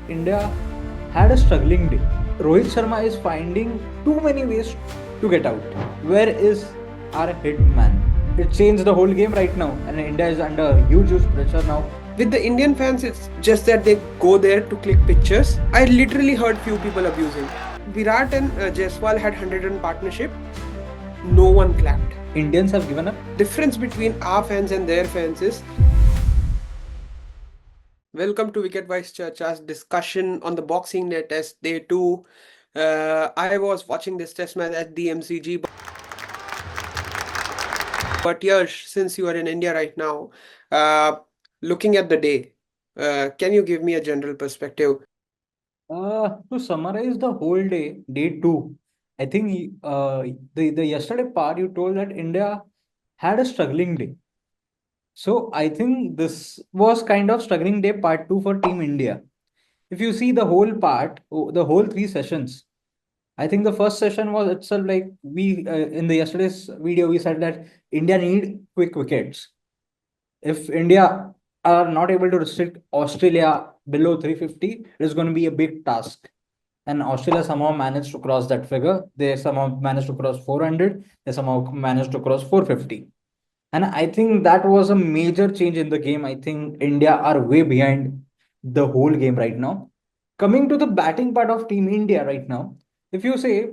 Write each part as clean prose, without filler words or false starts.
India had a struggling day. Rohit Sharma is finding too many ways to get out. Where is our hit man? It changed the whole game right now, and India is under huge pressure now. With the Indian fans, it's just that they go there to click pictures. I literally heard few people abusing. Virat and Jaiswal had 100-run partnership. No one clapped. Indians have given up. Difference between our fans and their fans is. Welcome to Wicket Wise Church's discussion on the Boxing Day Test Day 2. I was watching this test match at the MCG. But Yash, since you are in India right now, looking at the day, can you give me a general perspective? To summarize the whole day, day two, I think the yesterday part you told that India had a struggling day. So I think this was kind of struggling day part two for Team India. If you see the whole part, the whole three sessions, I think the first session was itself like we in the yesterday's video we said that India need quick wickets. If India are not able to restrict Australia below 350, it is going to be a big task. And Australia somehow managed to cross that figure. They somehow managed to cross 400. They somehow managed to cross 450. And I think that was a major change in the game. I think India are way behind the whole game right now. Coming to the batting part of Team India right now, if you say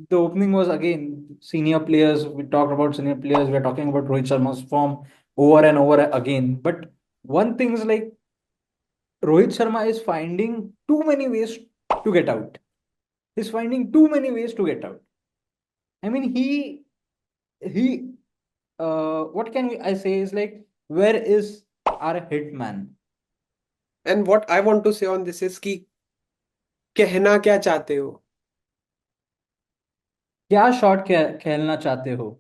the opening was again senior players, we talked about senior players, we're talking about Rohit Sharma's form over and over again. But one thing is like Rohit Sharma is finding too many ways to get out. He's finding too many ways to get out. I mean, he what can I say is like, where is our hit man? And what I want to say on this is कि कहना क्या चाहते हो? क्या shot खेलना चाहते हो?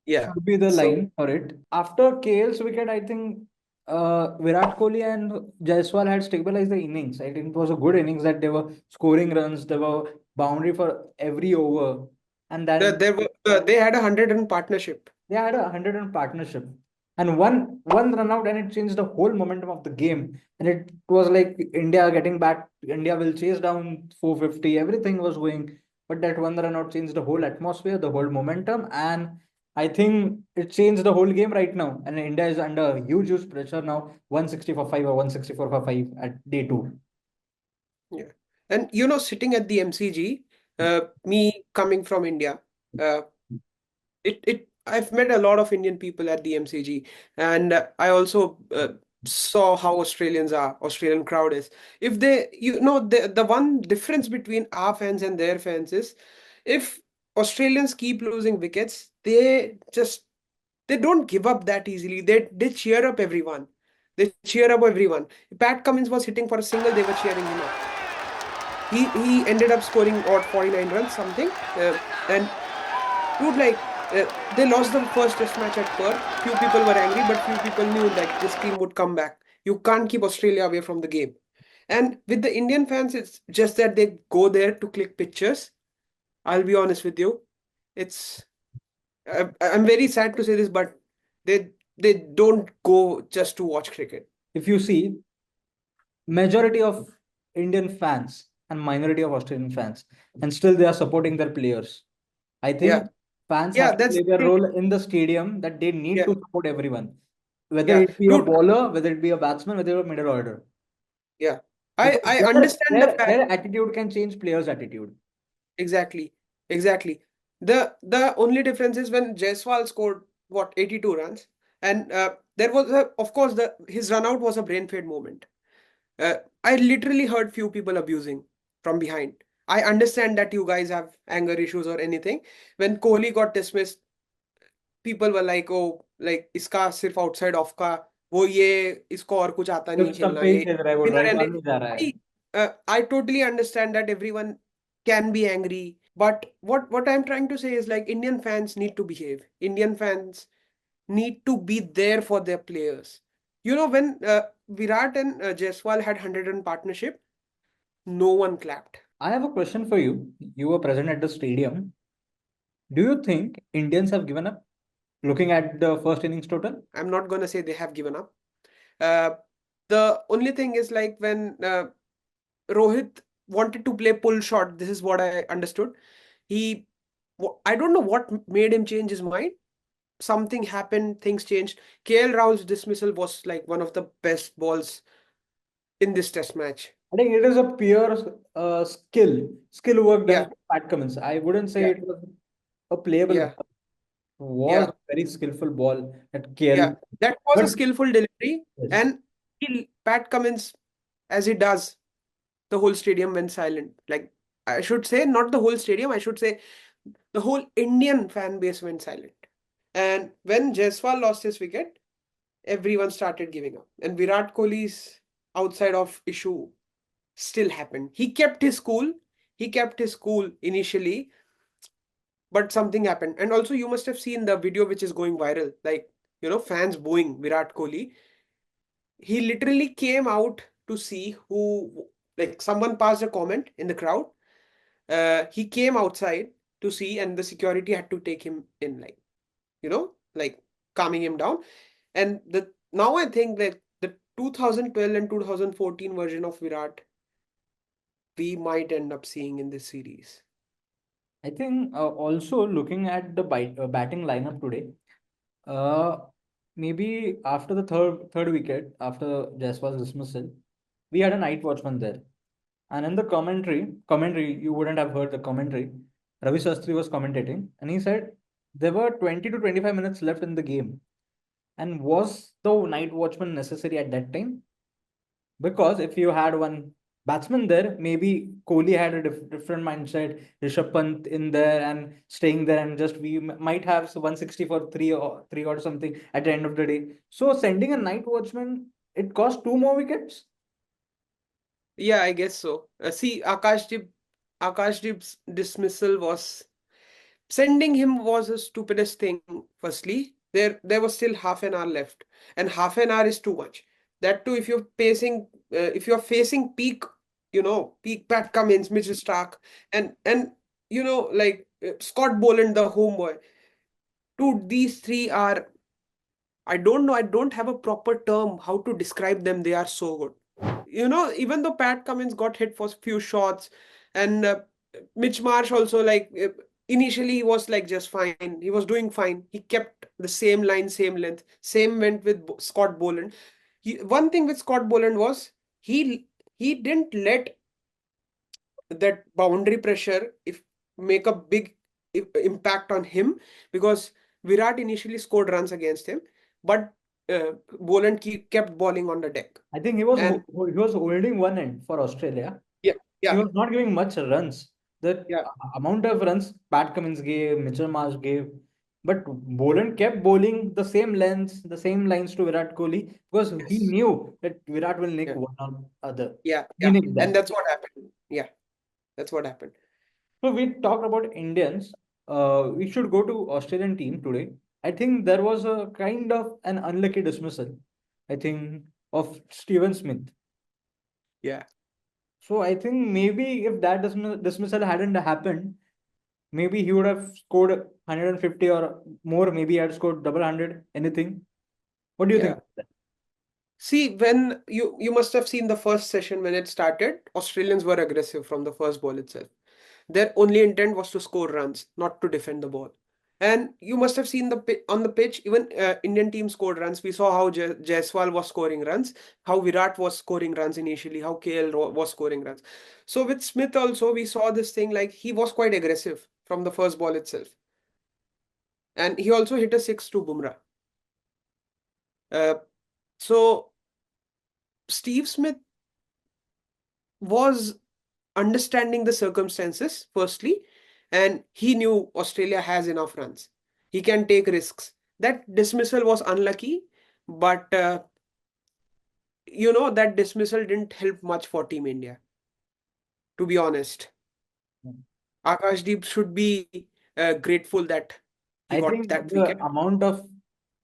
Yeah. Should be the So line for it. After KL's wicket, I think Virat Kohli and Jaiswal had stabilized the innings. I think it was a good innings that they were scoring runs, they were boundary for every over, and then they had a 100-run partnership. they had a 100-run partnership. And one run out, and it changed the whole momentum of the game. And it was like India getting back. India will chase down 450. Everything was going, but that one run out changed the whole atmosphere, the whole momentum, and I think it changed the whole game right now. And India is under huge pressure now. 160 for five or 164 for five at day two. Yeah. And sitting at the MCG, me coming from India, I've met a lot of Indian people at the MCG, and I also saw how Australian crowd is. If they, the one difference between our fans and their fans is, if Australians keep losing wickets, they don't give up that easily. They cheer up everyone. They cheer up everyone. Pat Cummins was hitting for a single, they were cheering him up. He ended up scoring odd 49 runs something, and dude, like, they lost the first test match at Perth. Few people were angry, but few people knew like this team would come back. You can't keep Australia away from the game. And with the Indian fans, it's just that they go there to click pictures. I'll be honest with you. I'm very sad to say this, but they don't go just to watch cricket. If you see, majority of Indian fans and minority of Australian fans, and still they are supporting their players. I think Yeah, fans yeah, have to that's play the their thing. role in the stadium that they need Yeah, to support everyone, whether yeah, it be a dude. bowler, whether it be a batsman, whether it be a middle order. Yeah, Because I understand the fact. their attitude can change players' attitude. Exactly, exactly. The only difference is when Jaiswal scored what 82 runs, and there was of course the his run out was a brain fade moment. I literally heard few people abusing from behind. I understand that you guys have anger issues or anything. When Kohli got dismissed, people were like, oh, like इसका सिर्फ outside off का वो ये इसको और कुछ आता नहीं सिर्फ स्टंप खेलना पे ही ये खेल रहा है वो winner ड्राइव and मारने जा रहा है. I totally understand that everyone can be angry, but what I'm trying to say is like Indian fans need to behave. Indian fans need to be there for their players. When Virat and Jaiswal had 100-run partnership, no one clapped. I have a question for you. You were present at the stadium. Do you think Indians have given up? Looking at the first innings total, I'm not gonna say they have given up. Uh, the only thing is like when Rohit wanted to play pull shot. This is what I understood. He, I don't know what made him change his mind. Something happened, things changed. KL Rahul's dismissal was like one of the best balls in this test match. I think it is a pure skill work done Yeah, by Pat Cummins. I wouldn't say yeah, it was a playable yeah, ball. It was yeah, a very skillful ball at yeah. KL. That was But a skillful delivery, yes, and Pat Cummins, as he does, the whole stadium went silent. Like, I should say, not the whole stadium, I should say the whole Indian fan base went silent. And when Jaiswal lost his wicket, everyone started giving up. And Virat Kohli's outside of issue still happened. He kept his cool. He kept his cool initially, but something happened. And also, you must have seen the video which is going viral, like, fans booing Virat Kohli. He literally came out to see who, like, someone passed a comment in the crowd. He came outside to see, and the security had to take him in, like calming him down. And the now I think that the 2012 and 2014 version of Virat, we might end up seeing in this series. I think also looking at the batting lineup today, uh, maybe after the third wicket, after Jaiswal's dismissal, we had a night watchman there. And in the commentary, you wouldn't have heard the commentary. Ravi Shastri was commentating, and he said there were 20 to 25 minutes left in the game. And was the night watchman necessary at that time? Because if you had one batsman there, maybe Kohli had a different mindset. Rishabh Pant in there and staying there, and just we might have 160 for three or something at the end of the day. So sending a night watchman, it cost two more wickets. Yeah, I guess so. See, Akashdeep's dismissal was sending him was the stupidest thing. Firstly, there was still half an hour left, and half an hour is too much. That too, if you're facing peak, peak Pat Cummins, Mitchell Stark, and like Scott Boland, the homeboy. Dude, these three are, I don't know, I don't have a proper term how to describe them. They are so good. Even though Pat Cummins got hit for a few shots, and Mitch Marsh also, like, initially he was like just fine. He was doing fine. He kept the same line, same length. Same went with Scott Boland. One thing with Scott Boland was he didn't let that boundary pressure if make a big impact on him, because Virat initially scored runs against him, but Boland kept bowling on the deck. I think And he was holding one end for Australia. yeah, He yeah, was not giving much runs. The yeah, amount of runs Pat Cummins gave, Mitchell Marsh gave, but Boland kept bowling the same lengths, the same lines to Virat Kohli because he yes, knew that Virat will nick yeah, one or other. yeah, He yeah. nicked And that. that's what happened. Yeah, that's what happened. So we talked about Indians. We should go to Australian team today. I think there was a kind of an unlucky dismissal. I think of Steven Smith. Yeah, So I think maybe if that dismissal hadn't happened, maybe he would have scored 150 or more. Maybe he had scored double hundred, anything. What do you think yeah. of that? See, when you must have seen the first session when it started, Australians were aggressive from the first ball itself. Their only intent was to score runs, not to defend the ball. And you must have seen on the pitch, even Indian team scored runs. We saw how Jaiswal was scoring runs, how Virat was scoring runs initially, how KL was scoring runs. So with Smith also, we saw this thing, like he was quite aggressive from the first ball itself. And he also hit a six to Bumrah. Uh, so Steve Smith was understanding the circumstances, firstly, and he knew Australia has enough runs. He can take risks. That dismissal was unlucky, but that dismissal didn't help much for Team India, to be honest. Akashdeep should be grateful that he I got think that the wicket. amount of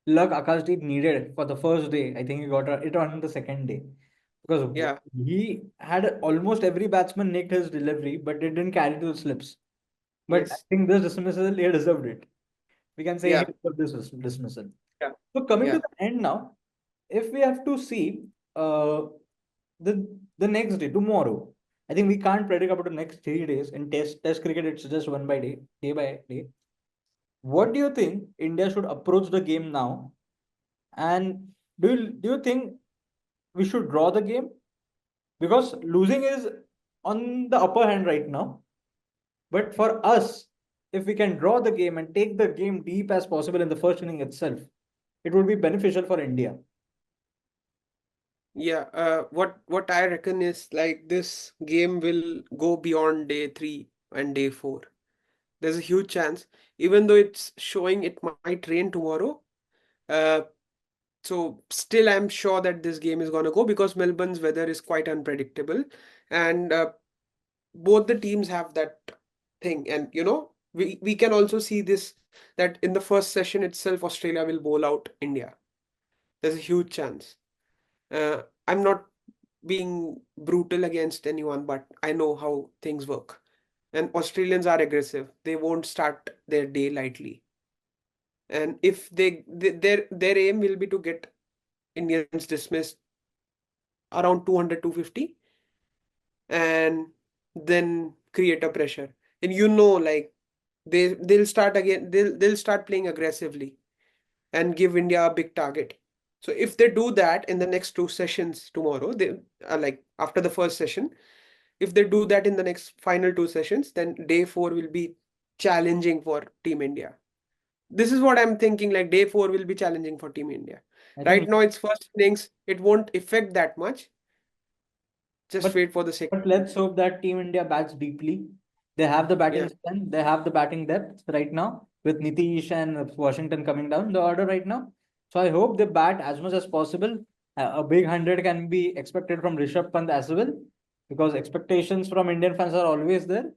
luck Akashdeep needed for the first day, I think he got it on the second day. Because Yeah, he had almost every batsman nicked his delivery, but it didn't carry to the slips. But I yes, think this dismissal, he deserved it. We can say he yeah, deserved this dismissal. yeah, So coming to yeah, the end now, if we have to see uh, the next day, tomorrow. I think we can't predict about the next 3 days. In test cricket, it's just one by day by day. What do you think India should approach the game now? And do you think we should draw the game? Because losing is on the upper hand right now. But for us, if we can draw the game and take the game deep as possible in the first inning itself, it would be beneficial for India. Yeah, what I reckon is like this game will go beyond day 3 and day 4. There's a huge chance, even though it's showing it might rain tomorrow. Uh, so still, I'm sure that this game is gonna go because Melbourne's weather is quite unpredictable, and both the teams have that thing. And we can also see this that in the first session itself, Australia will bowl out India. There's a huge chance. I'm not being brutal against anyone, but I know how things work. And Australians are aggressive. They won't start their day lightly. And if their aim will be to get Indians dismissed around 200, 250, and then create a pressure. And like they'll start again, they'll start playing aggressively and give India a big target. So if they do that in the next two sessions tomorrow, they like after the first session, if they do that in the next final two sessions, then day 4 will be challenging for Team India. This is what I'm thinking, like day 4 will be challenging for Team India. I Right think, now it's first innings, it won't affect that much. Just but wait for the second. but let's hope that Team India bats deeply. They have the batting Yeah, strength. They have the batting depth right now with Nitish and Washington coming down the order right now. So I hope they bat as much as possible. A big 100 can be expected from Rishabh Pant as well, because expectations from Indian fans are always there.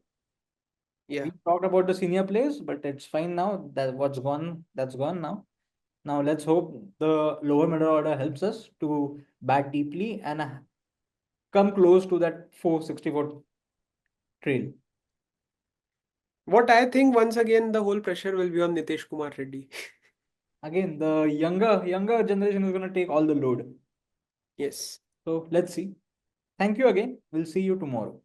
yeah. We talked about the senior players, but it's fine now. That what's gone, that's gone now. Now let's hope the lower middle order helps us to bat deeply and come close to that 464 trail. What I think once again the whole pressure will be on Nitish Kumar Reddy. Again, the younger generation is going to take all the load. Yes. So let's see. Thank you again. We'll see you tomorrow.